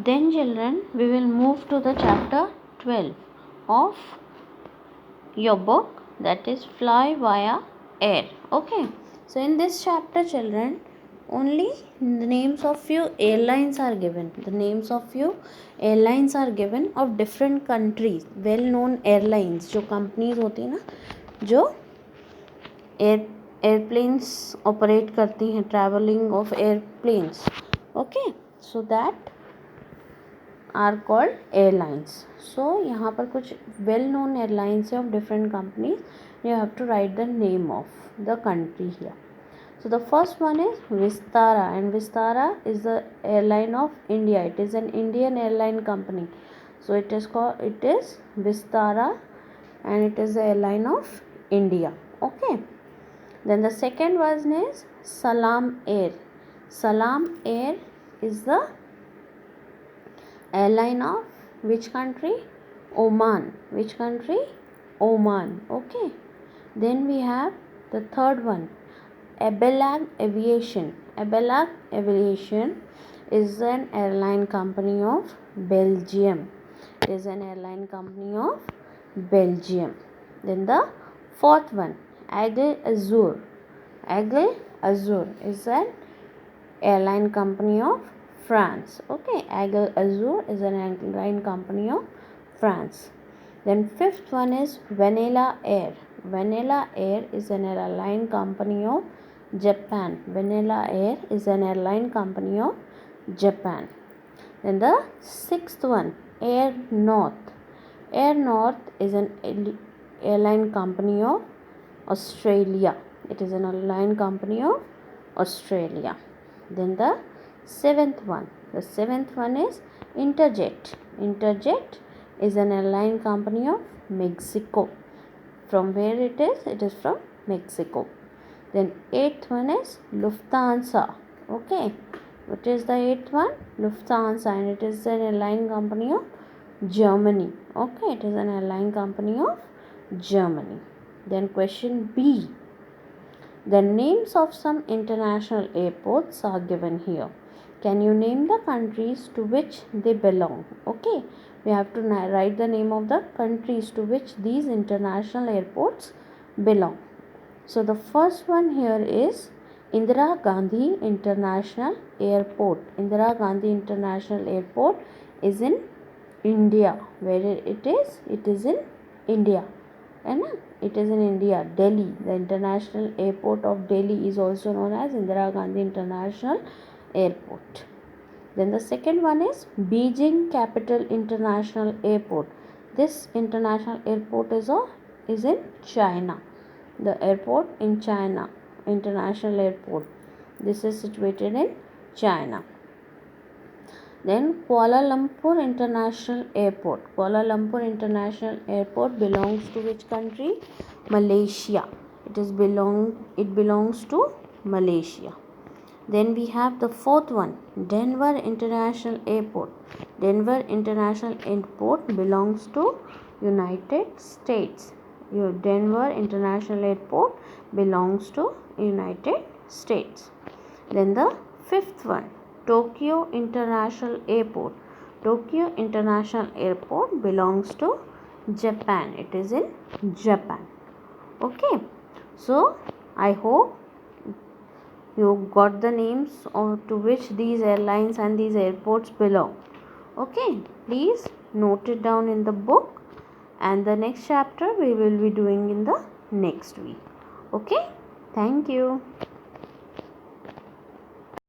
Then children, we will move to the chapter 12 of your book, that is Fly Via Air. Okay, so in this chapter children, only the names of few airlines are given. The names of few airlines are given of different countries, well known airlines. जो companies होती है ना, जो airplanes operate करती हैं, traveling of airplanes. Okay, so that are called airlines. So यहाँ पर कुछ well known airlines of different companies. You have to write the name of the country here. So the first one is Vistara, and Vistara is the airline of India. It is an Indian airline company. So it is Vistara, and it is the airline of India. Okay. Then the second one is Salam Air. Salam Air is the airline of which country? Oman. Which country? Oman. Okay. Then we have the third one, Abelag Aviation. Abelag Aviation is an airline company of Belgium. It is an airline company of Belgium. Then the fourth one, Aigle Azur. Aigle Azur is an airline company of France. Okay, Aigle Azur is an airline company of France. Then fifth one is Vanilla Air. Vanilla Air is an airline company of Japan. Vanilla Air is an airline company of Japan. Then the sixth one, Air North. Air North is an airline company of Australia. It is an airline company of Australia. Then the seventh one. The seventh one is Interjet. Interjet is an airline company of Mexico. From where it is? It is from Mexico. Then eighth one is Lufthansa. Okay. What is the eighth one? Lufthansa, and it is an airline company of Germany. Okay. It is an airline company of Germany. Then question B. The names of some international airports are given here. Can you name the countries to which they belong? Okay, we have to write the name of the countries to which these international airports belong. So the first one here is Indira Gandhi International Airport. Indira Gandhi International Airport is in India. Where it is? It is in India. And it is in India. Delhi, the international airport of Delhi is also known as Indira Gandhi International Airport. Then the second one is Beijing Capital International Airport. This international airport is in China. The airport in China, international airport. This is situated in China. Then Kuala Lumpur International Airport. Kuala Lumpur International Airport belongs to which country? Malaysia. It belongs to Malaysia. Then we have the fourth one, Denver International Airport. Denver International Airport belongs to United States. Denver International Airport belongs to United States. Then the fifth one, Tokyo International Airport. Tokyo International Airport belongs to Japan. It is in Japan. Okay. So I hope you got the names to which these airlines and these airports belong. Okay. Please note it down in the book, and the next chapter we will be doing in the next week. Okay. Thank you.